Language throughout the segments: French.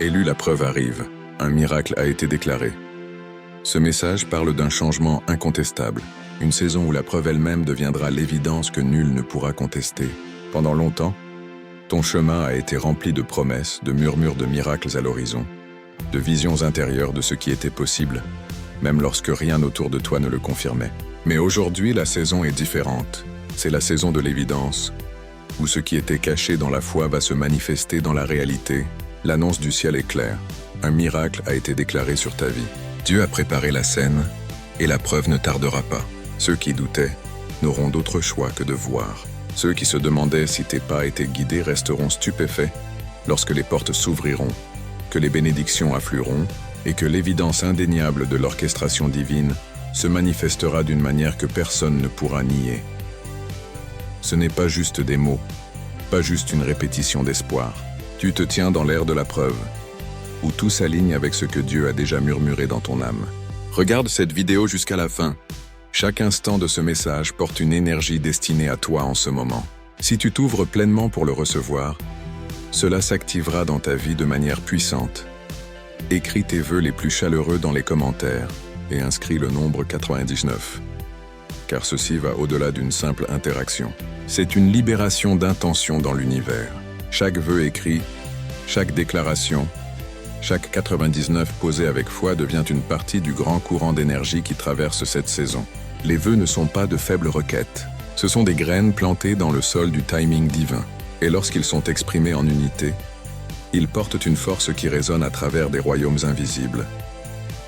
Élu, la preuve arrive. Un miracle a été déclaré. Ce message parle d'un changement incontestable, une saison où la preuve elle-même deviendra l'évidence que nul ne pourra contester. Pendant longtemps, ton chemin a été rempli de promesses, de murmures de miracles à l'horizon, de visions intérieures de ce qui était possible, même lorsque rien autour de toi ne le confirmait. Mais aujourd'hui, la saison est différente. C'est la saison de l'évidence, où ce qui était caché dans la foi va se manifester dans la réalité. L'annonce du ciel est claire. Un miracle a été déclaré sur ta vie. Dieu a préparé la scène, et la preuve ne tardera pas. Ceux qui doutaient n'auront d'autre choix que de voir. Ceux qui se demandaient si tes pas étaient guidés resteront stupéfaits lorsque les portes s'ouvriront, que les bénédictions afflueront et que l'évidence indéniable de l'orchestration divine se manifestera d'une manière que personne ne pourra nier. Ce n'est pas juste des mots, pas juste une répétition d'espoir. Tu te tiens dans l'ère de la preuve, où tout s'aligne avec ce que Dieu a déjà murmuré dans ton âme. Regarde cette vidéo jusqu'à la fin. Chaque instant de ce message porte une énergie destinée à toi en ce moment. Si tu t'ouvres pleinement pour le recevoir, cela s'activera dans ta vie de manière puissante. Écris tes vœux les plus chaleureux dans les commentaires et inscris le nombre 99. Car ceci va au-delà d'une simple interaction. C'est une libération d'intention dans l'univers. Chaque vœu écrit, chaque déclaration, chaque 99 posé avec foi devient une partie du grand courant d'énergie qui traverse cette saison. Les vœux ne sont pas de faibles requêtes. Ce sont des graines plantées dans le sol du timing divin. Et lorsqu'ils sont exprimés en unité, ils portent une force qui résonne à travers des royaumes invisibles.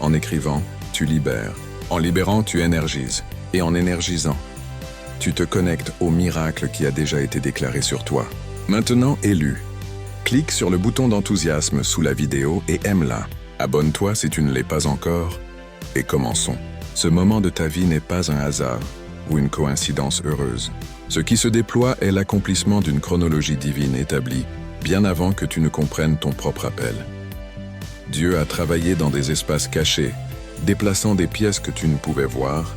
En écrivant, tu libères. En libérant, tu énergises. Et en énergisant, tu te connectes au miracle qui a déjà été déclaré sur toi. Maintenant, élu. Clique sur le bouton d'enthousiasme sous la vidéo et aime-la. Abonne-toi si tu ne l'es pas encore. Et commençons. Ce moment de ta vie n'est pas un hasard ou une coïncidence heureuse. Ce qui se déploie est l'accomplissement d'une chronologie divine établie, bien avant que tu ne comprennes ton propre appel. Dieu a travaillé dans des espaces cachés, déplaçant des pièces que tu ne pouvais voir,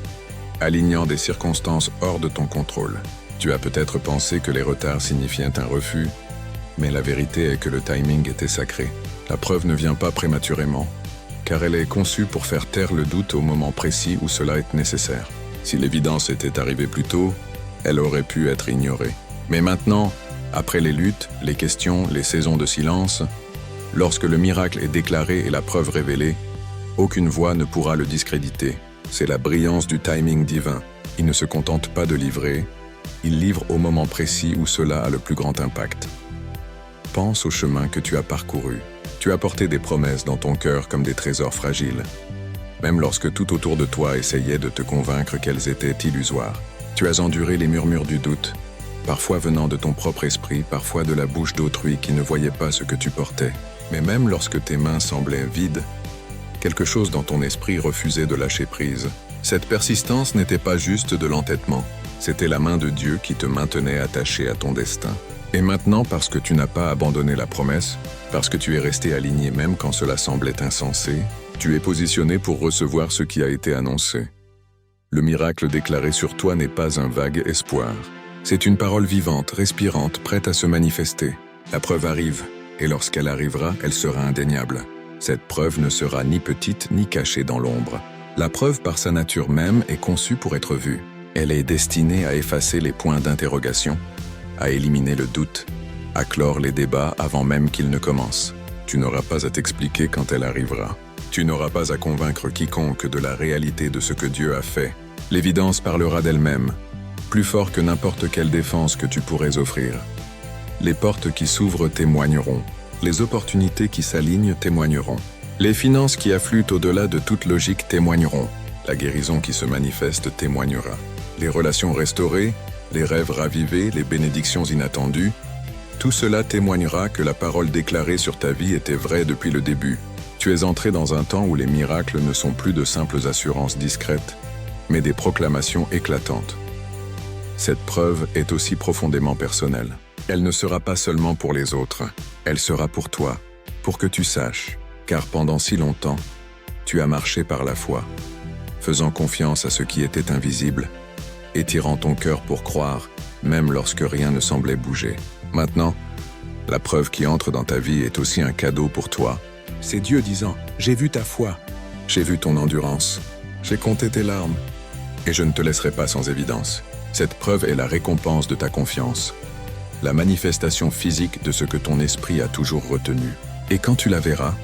alignant des circonstances hors de ton contrôle. Tu as peut-être pensé que les retards signifiaient un refus, mais la vérité est que le timing était sacré. La preuve ne vient pas prématurément, car elle est conçue pour faire taire le doute au moment précis où cela est nécessaire. Si l'évidence était arrivée plus tôt, elle aurait pu être ignorée. Mais maintenant, après les luttes, les questions, les saisons de silence, lorsque le miracle est déclaré et la preuve révélée, aucune voix ne pourra le discréditer. C'est la brillance du timing divin. Il ne se contente pas de livrer, il livre au moment précis où cela a le plus grand impact. Pense au chemin que tu as parcouru. Tu as porté des promesses dans ton cœur comme des trésors fragiles. Même lorsque tout autour de toi essayait de te convaincre qu'elles étaient illusoires. Tu as enduré les murmures du doute, parfois venant de ton propre esprit, parfois de la bouche d'autrui qui ne voyait pas ce que tu portais. Mais même lorsque tes mains semblaient vides, quelque chose dans ton esprit refusait de lâcher prise. Cette persistance n'était pas juste de l'entêtement, c'était la main de Dieu qui te maintenait attaché à ton destin. Et maintenant, parce que tu n'as pas abandonné la promesse, parce que tu es resté aligné même quand cela semblait insensé, tu es positionné pour recevoir ce qui a été annoncé. Le miracle déclaré sur toi n'est pas un vague espoir. C'est une parole vivante, respirante, prête à se manifester. La preuve arrive, et lorsqu'elle arrivera, elle sera indéniable. Cette preuve ne sera ni petite ni cachée dans l'ombre. La preuve, par sa nature même, est conçue pour être vue. Elle est destinée à effacer les points d'interrogation, à éliminer le doute, à clore les débats avant même qu'ils ne commencent. Tu n'auras pas à t'expliquer quand elle arrivera. Tu n'auras pas à convaincre quiconque de la réalité de ce que Dieu a fait. L'évidence parlera d'elle-même, plus fort que n'importe quelle défense que tu pourrais offrir. Les portes qui s'ouvrent témoigneront. Les opportunités qui s'alignent témoigneront. Les finances qui affluent au-delà de toute logique témoigneront. La guérison qui se manifeste témoignera. Les relations restaurées, les rêves ravivés, les bénédictions inattendues, tout cela témoignera que la parole déclarée sur ta vie était vraie depuis le début. Tu es entré dans un temps où les miracles ne sont plus de simples assurances discrètes, mais des proclamations éclatantes. Cette preuve est aussi profondément personnelle. Elle ne sera pas seulement pour les autres, elle sera pour toi, pour que tu saches, car pendant si longtemps, tu as marché par la foi, faisant confiance à ce qui était invisible, étirant ton cœur pour croire, même lorsque rien ne semblait bouger. Maintenant, La preuve qui entre dans ta vie est aussi un cadeau pour toi. C'est Dieu disant, j'ai vu ta foi, j'ai vu ton endurance, j'ai compté tes larmes, et je ne te laisserai pas sans évidence. Cette preuve est la récompense de ta confiance, la manifestation physique de ce que ton esprit a toujours retenu. Et quand tu la verras,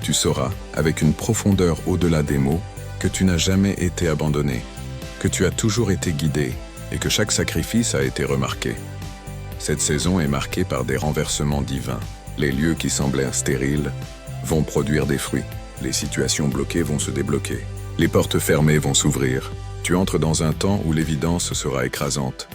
tu sauras, avec une profondeur au-delà des mots, que tu n'as jamais été abandonné, que tu as toujours été guidé, et que chaque sacrifice a été remarqué. Cette saison est marquée par des renversements divins. Les lieux qui semblaient stériles vont produire des fruits. Les situations bloquées vont se débloquer. Les portes fermées vont s'ouvrir. Tu entres dans un temps où l'évidence sera écrasante.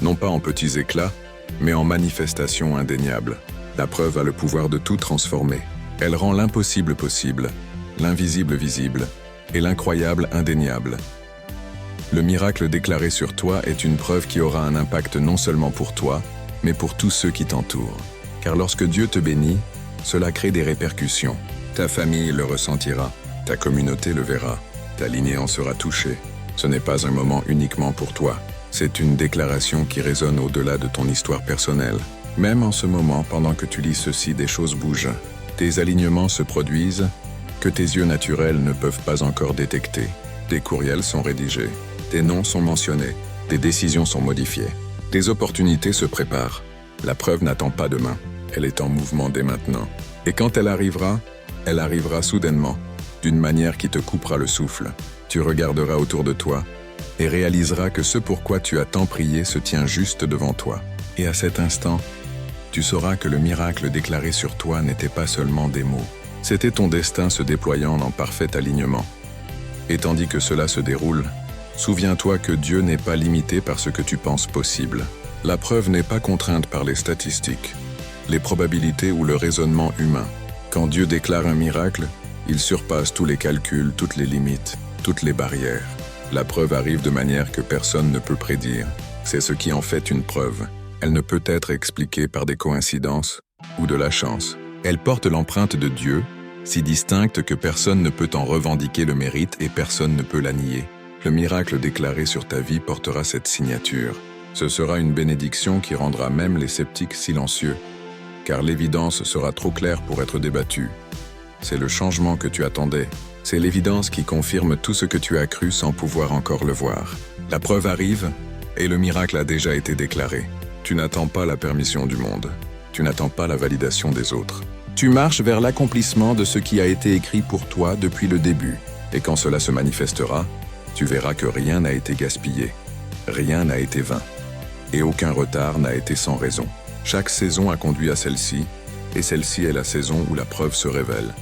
Non pas en petits éclats, mais en manifestations indéniables. La preuve a le pouvoir de tout transformer. Elle rend l'impossible possible, l'invisible visible, et l'incroyable indéniable. Le miracle déclaré sur toi est une preuve qui aura un impact non seulement pour toi, mais pour tous ceux qui t'entourent. Car lorsque Dieu te bénit, cela crée des répercussions. Ta famille le ressentira, ta communauté le verra, ta lignée en sera touchée. Ce n'est pas un moment uniquement pour toi, c'est une déclaration qui résonne au-delà de ton histoire personnelle. Même en ce moment, pendant que tu lis ceci, des choses bougent. Tes alignements se produisent, que tes yeux naturels ne peuvent pas encore détecter. Des courriels sont rédigés, des noms sont mentionnés, des décisions sont modifiées. Des opportunités se préparent. La preuve n'attend pas demain, elle est en mouvement dès maintenant. Et quand elle arrivera soudainement, d'une manière qui te coupera le souffle. Tu regarderas autour de toi et réaliseras que ce pourquoi tu as tant prié se tient juste devant toi. Et à cet instant, tu sauras que le miracle déclaré sur toi n'était pas seulement des mots. C'était ton destin se déployant en parfait alignement. Et tandis que cela se déroule, souviens-toi que Dieu n'est pas limité par ce que tu penses possible. La preuve n'est pas contrainte par les statistiques, les probabilités ou le raisonnement humain. Quand Dieu déclare un miracle, il surpasse tous les calculs, toutes les limites, toutes les barrières. La preuve arrive de manière que personne ne peut prédire. C'est ce qui en fait une preuve. Elle ne peut être expliquée par des coïncidences ou de la chance. Elle porte l'empreinte de Dieu, si distincte que personne ne peut en revendiquer le mérite et personne ne peut la nier. Le miracle déclaré sur ta vie portera cette signature. Ce sera une bénédiction qui rendra même les sceptiques silencieux, car l'évidence sera trop claire pour être débattue. C'est le changement que tu attendais. C'est l'évidence qui confirme tout ce que tu as cru sans pouvoir encore le voir. La preuve arrive, et le miracle a déjà été déclaré. Tu n'attends pas la permission du monde. Tu n'attends pas la validation des autres. Tu marches vers l'accomplissement de ce qui a été écrit pour toi depuis le début. Et quand cela se manifestera, tu verras que rien n'a été gaspillé. Rien n'a été vain. Et aucun retard n'a été sans raison. Chaque saison a conduit à celle-ci, et celle-ci est la saison où la preuve se révèle.